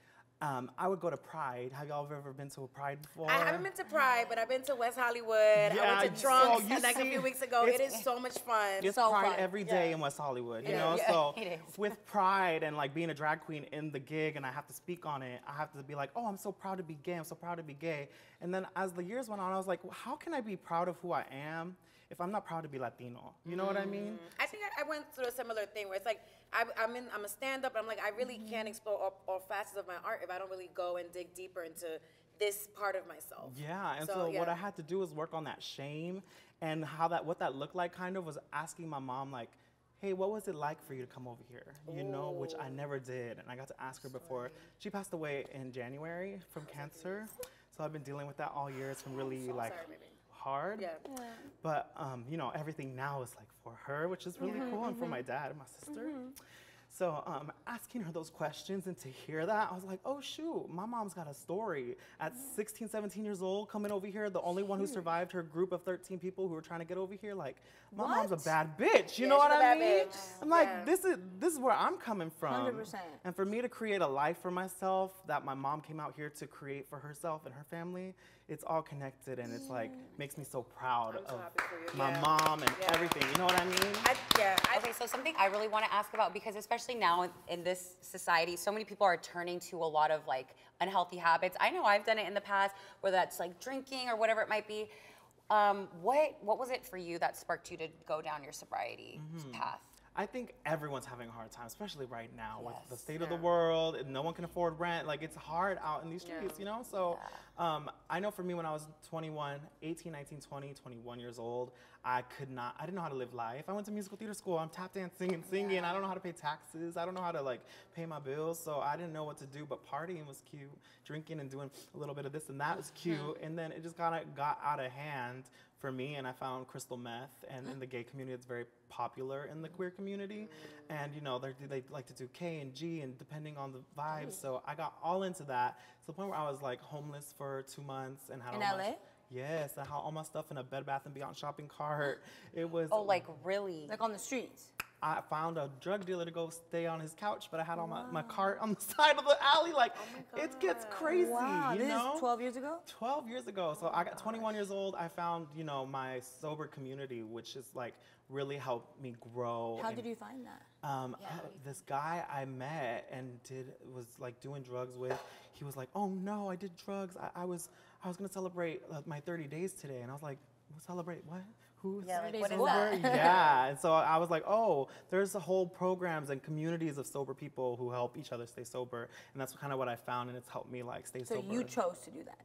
I would go to Pride. Have y'all ever been to a Pride before? I haven't been to Pride, but I've been to West Hollywood. I went to Trunks like a few weeks ago. It is so much fun. It's so Pride fun. every day in West Hollywood, you know? So with Pride and like being a drag queen in the gig and I have to speak on it, I have to be like, oh, I'm so proud to be gay. I'm so proud to be gay. And then as the years went on, I was like, well, how can I be proud of who I am if I'm not proud to be Latino? You know what I mean? I think I went through a similar thing where it's like, I'm a stand-up, I'm like, I really can't explore all facets of my art if I don't really go and dig deeper into this part of myself. Yeah, and so what I had to do was work on that shame and what that looked like kind of was asking my mom like, hey, what was it like for you to come over here? You know, which I never did, and I got to ask her before. She passed away in January from cancer, so I've been dealing with that all year. It's been really hard. Yeah. But you know, everything now is like for her, which is really cool, and for my dad and my sister. So asking her those questions and to hear that, I was like, oh shoot, my mom's got a story. At 16, 17 years old, coming over here, the only one who survived her group of 13 people who were trying to get over here, like, my mom's a bad bitch, you know what I mean? I'm like, this is where I'm coming from. 100%. And for me to create a life for myself that my mom came out here to create for herself and her family, it's all connected and it's like, makes me so proud of my mom and everything, you know what I mean? Okay, so something I really want to ask about, because especially now in this society, so many people are turning to a lot of like unhealthy habits. I know I've done it in the past, whether that's like drinking or whatever it might be. What was it for you that sparked you to go down your sobriety path? I think everyone's having a hard time, especially right now with the state of the world. No one can afford rent. Like, it's hard out in these streets, you know? So I know for me when I was 21, 18, 19, 20, 21 years old, I didn't know how to live life. I went to musical theater school. I'm tap dancing and singing. I don't know how to pay taxes. I don't know how to like pay my bills. So I didn't know what to do, but partying was cute. Drinking and doing a little bit of this and that was cute. And then it just kind of got out of hand for me, and I found crystal meth, and in the gay community it's very popular in the queer community, and you know they like to do K and G and depending on the vibes, so I got all into that to the point where I was like homeless for 2 months and had in LA? Yes, I had all my stuff in a Bed Bath & Beyond shopping cart. It was like really? Like on the streets? I found a drug dealer to go stay on his couch, but I had all my cart on the side of the alley. Like, it gets crazy, you know? This is 12 years ago? 12 years ago. So I got 21 years old. I found, you know, my sober community, which is like really helped me grow. How did you find that? This guy I met and was like doing drugs with, he was like, oh no, I did drugs. I was gonna celebrate my 30 days today. And I was like, celebrate what? who's Yeah, like, what is sober? that? Yeah, and so I was like, oh, there's a whole programs and communities of sober people who help each other stay sober, and that's kind of what I found, and it's helped me like stay So sober. you chose to do that.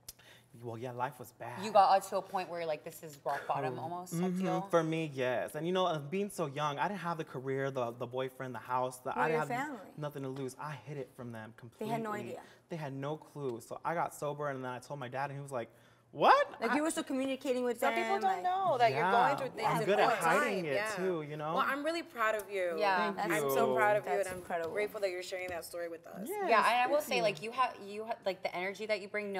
Well, yeah, life was bad. You got to a point where you're like, this is rock bottom almost, I feel. For me, yes. And you know, being so young, I didn't have the career, the boyfriend, the house. I your didn't have family? nothing to lose. I hid it from them completely. had no idea. They had no clue. So I got sober, and then I told my dad, and he was like, what? Like you were still communicating with them. Some people don't like, know that you're going through things. I'm at good all at hiding time. it Yeah. too, you know? Well, I'm really proud of you. Yeah. Thank I'm you. so proud of you, That's and I'm incredible. grateful that you're sharing that story with us. Yes, Yeah, and I will thank say, you. like, you have like the energy that you bring.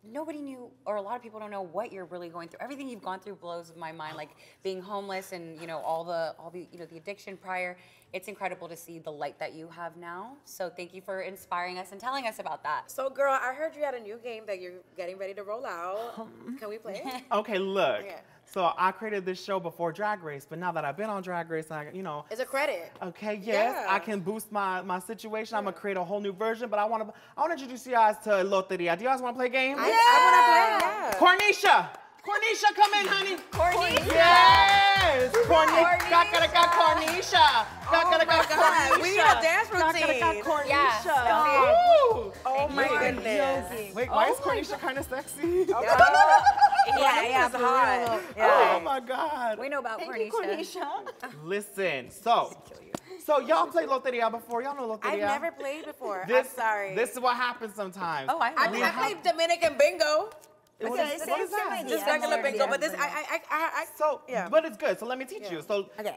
Nobody knew, or a lot of people don't know what you're really going through. Everything you've gone through blows my mind. Like being homeless and all the the addiction prior. It's incredible to see the light that you have now. So thank you for inspiring us and telling us about that. So, girl, I heard you had a new game that you're getting ready to roll out. Can we play it? Okay, look. Okay. So I created this show before Drag Race, but now that I've been on Drag Race, It's a credit. Okay, yes, Yeah. I can boost my situation. I'm gonna create a whole new version, but I wanna introduce you guys to Loteria. Do you guys wanna play a game? I want to play. Yeah. Corneisha! Corneisha, come in, honey. Corneisha! Yes! Corneisha. Corneisha! God, we need a dance routine. Yeah. Woo! Oh my goodness. Wait, why is Corneisha kind of sexy? Yeah, it's hot. Oh my God. We know about Corneisha. Listen, so y'all played Loteria before. Y'all know Loteria. I've never played before. I'm This, sorry. This is what happens sometimes. Oh, I know. I played Dominican bingo. What is that? Just regular bingo, but this, yeah. But it's good. So let me teach you. So, Okay.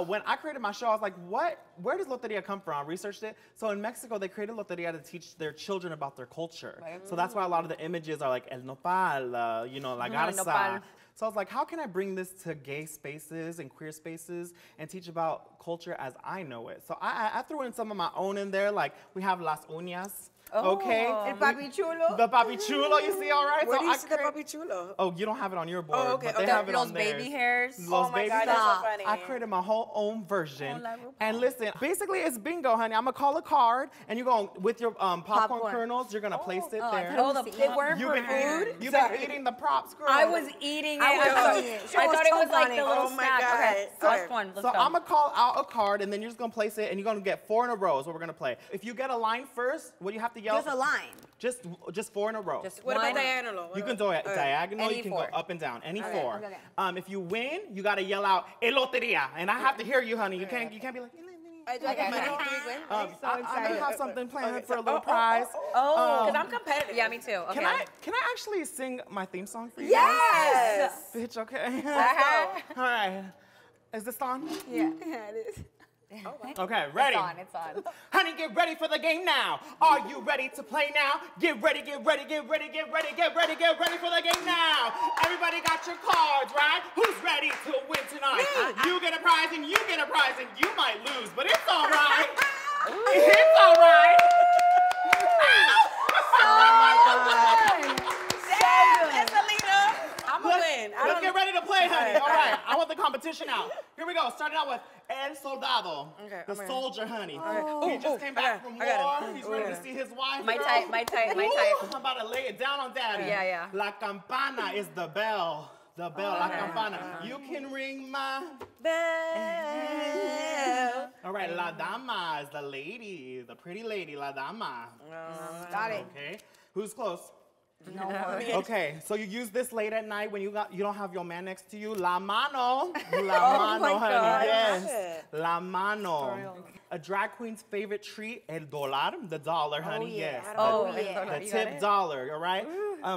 when I created my show, I was like, where does Loteria come from? I researched it. So in Mexico, they created Loteria to teach their children about their culture. So that's why a lot of the images are like el nopal, la garza. nopal. So I was like, how can I bring this to gay spaces and queer spaces and teach about culture as I know it? So I threw in some of my own in there, like we have las uñas. Okay. El papi chulo. The papi chulo, you see, all right? Where so do you I see the create- papi chulo? Oh, you don't have it on your board. Oh, okay, But they okay. have it Those on baby theirs. hairs. Those Oh my baby God, that's hairs. so funny. I created my whole own version. And listen, basically it's bingo, honey. I'm gonna call a card, and you're going with your popcorn kernels. You're gonna place it there. They weren't You've for been food. You've been eating the props, girl. I was eating it. I I was thought it was like the little Oh my snack. God. Okay, So- last one. Let's So go. I'm gonna call out a card, and then you're just gonna place it, and you're gonna get 4 in a row. Is what we're gonna play. If you get a line first, what do you have to yell? Just a line. Just 4 in a row. Just What about one. diagonal? You can do it diagonal, Any you can 4. go up and down, any Okay, 4. okay. If you win, you gotta yell out "El Loteria," and I have to hear you, honey. You can't be like. I do get money. Do we win? I'm gonna have something planned Okay, for a so- little prize. Because I'm competitive. Yeah, me too. Okay. Can I actually sing my theme song for you? Yes. Bitch, okay. Uh-huh. All right. Is this on? Yeah, it is. Okay, ready? It's on. Honey, get ready for the game now. Are you ready to play now? Get ready, get ready, get ready, get ready, get ready, get ready for the game now. Everybody got your cards, right? Who's ready to win tonight? You get a prize and you get a prize and you might lose, but it's all right. It's all right. Yes, Salina. I'm going to win. Let's get ready to play, honey. All right, I want the competition out. Here we go. Starting out with El Soldado, Okay, the okay. soldier, honey. Oh, He just came back from I got war. it. He's ready to see his wife. My girl. type, my type, my Ooh, type. I'm about to lay it down on daddy. Yeah, yeah. La campana is the bell. The bell, la campana. You can ring my Bell. All right, la dama is the lady, the pretty lady, la dama. Got it. Okay, who's close? No. Okay, so you use this late at night when you don't have your man next to you. La mano. La mano, my honey. God. Yes. La mano. A drag queen's favorite treat, el dólar, the dollar, honey. yeah. Yes. Oh, The tip dollar, all right?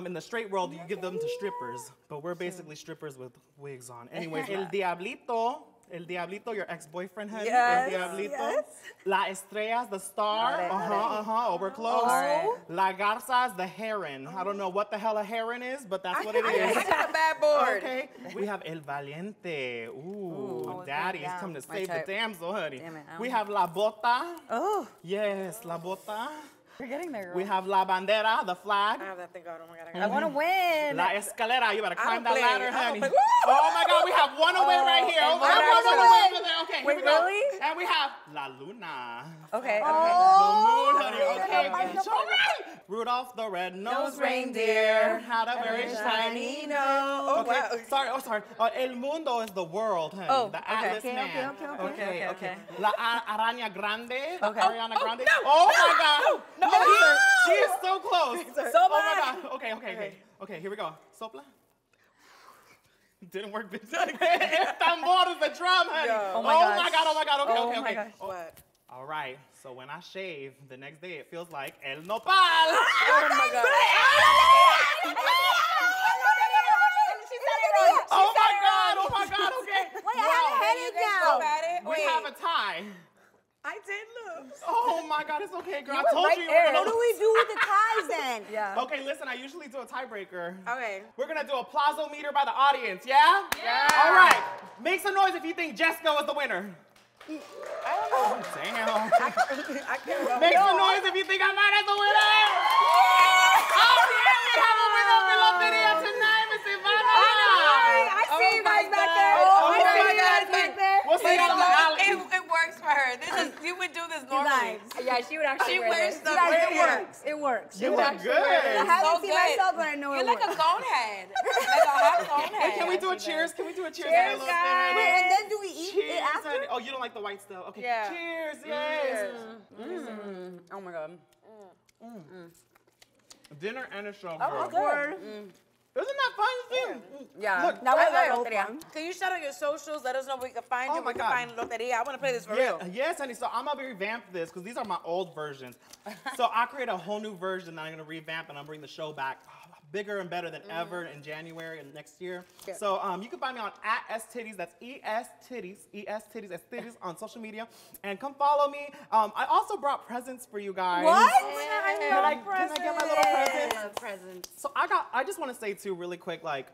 In the straight world, you give them to strippers, but we're basically strippers with wigs on. Anyways, el diablito. El Diablito, your ex-boyfriend, honey. Yes, El Diablito. yes. La Estrellas, the star. Oh, we're close. right. La Garzas, the heron. I don't know what the hell a heron is, but that's what it is. I got a bad board. Okay. We have El Valiente. Ooh, daddy is coming to save the type. damsel, honey. Damn it, I We have La Bota. Oh. Yes, La Bota. You're getting there, girl. We have La Bandera, the flag. I have that thing going. Oh my God. I want to win. La Escalera, you better climb that play. ladder, I don't honey. play. Oh my God, we have one away right here. and Oh, one we have one extra. away over there. Okay, here Wait, we go. really? And we have La Luna. Okay, okay. The moon, honey. Okay, It's all right. Rudolph the red-nosed reindeer had a very shiny nose. Oh, Okay, wow. sorry. El mundo is the world, honey. Oh, the Atlas man. Okay. La araña grande. Okay. Ariana Grande. no, Oh my God. No. She is so close. Sorry. Oh my God. Okay, here we go. Sopla. Didn't work, bitch. Tambor is the drum, honey. Yo. Oh my God. Okay. Oh my gosh. What? All right, so when I shave, the next day it feels like el nopal. Oh my God. Oh my God, okay. Wait, I have a headache now. We have a tie. I did lose. Oh my God, it's okay, girl. You I were told right you. there. What do we do with the ties then? Yeah. Okay, listen, I usually do a tiebreaker. Okay. We're gonna do a plazo meter by the audience, yeah? Yeah. All right, make some noise if you think Jessica was the winner. I don't know. Damn. I can't go. Make some noise if you think Ivana's the winner. Oh, yeah, we have a winner for Loteria tonight, Miss Ivana. I see you guys back there. Oh I my see you God. guys back there. We'll see you tomorrow. It works for her. You would do this normally. Yeah, she would actually She wear wears this. the It works. You look good. I haven't So seen good. myself, but I know You're it like works. a bonehead. Like a hot bonehead. Hey, can we do a cheers? Can we do a cheers? Cheers, Little guys. thing? Wait, and then do we eat Cheers, it after? honey. Oh, you don't like the white stuff? Okay. Yeah. Cheers, yes. Oh my God. Dinner and a show. Oh, girl. good. Isn't that fun? Yeah. Look, That was I so like fun. Can you shout out your socials? Let us know where we can find Oh you. my Where we God. can find Loteria. I want to play this for yeah, real. yes, honey. So I'm gonna revamp this because these are my old versions. So I create a whole new version that I'm gonna revamp and I'm bring the show back bigger and better than ever in January and next year. Yeah. So you can find me on @EsTitties. That's EsTitties, EsTitties on social media, and come follow me. I also brought presents for you guys. What? Can I get my little presents? I love presents. So I just want to say too, really quick, like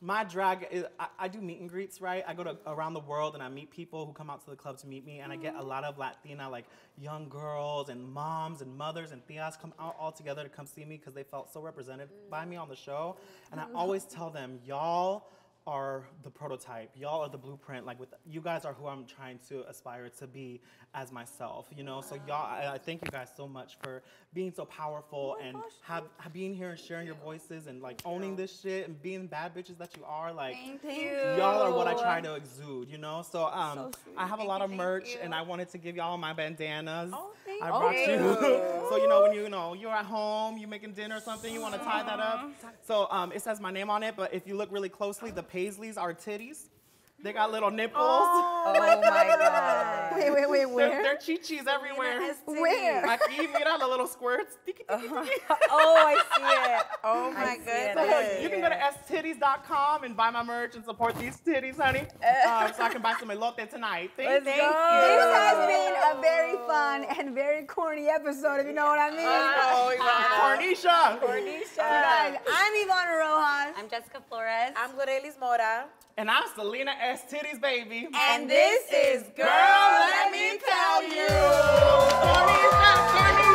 my drag is, I do meet and greets, right? I go to around the world and I meet people who come out to the club to meet me, and I get a lot of Latina, like young girls and moms and mothers and tias come out all together to come see me because they felt so represented by me on the show. And I always tell them, y'all are the prototype. Y'all are the blueprint. Like you guys are who I'm trying to aspire to be as myself, you know? So y'all, I thank you guys so much for being so powerful and being here and sharing your voices and like owning this shit and being bad bitches that you are. Like, Thank you. y'all are what I try to exude, you know? So I have a lot of merch and I wanted to give y'all my bandanas. Oh, thank I brought you. So when you're at home, you're making dinner or something, you want to tie that up. So it says my name on it, but if you look really closely, the Paisleys are titties. They got little nipples. Oh my God. Wait, where? They're chi-chis everywhere. Where? Aquí, mira the little squirts. Oh, I see it. Oh my goodness. You can go to estitties.com and buy my merch and support these titties, honey. So I can buy some elote tonight. Thank you. This has been a very fun and very corny episode, if you know what I mean. Oh, Ivana. Corneisha. Guys, I'm Ivana Rojas. I'm Jessica Flores. I'm Glorelis Mora. And I'm Salina EsTitties, baby. And this is Girl, let me tell you. Corneisha.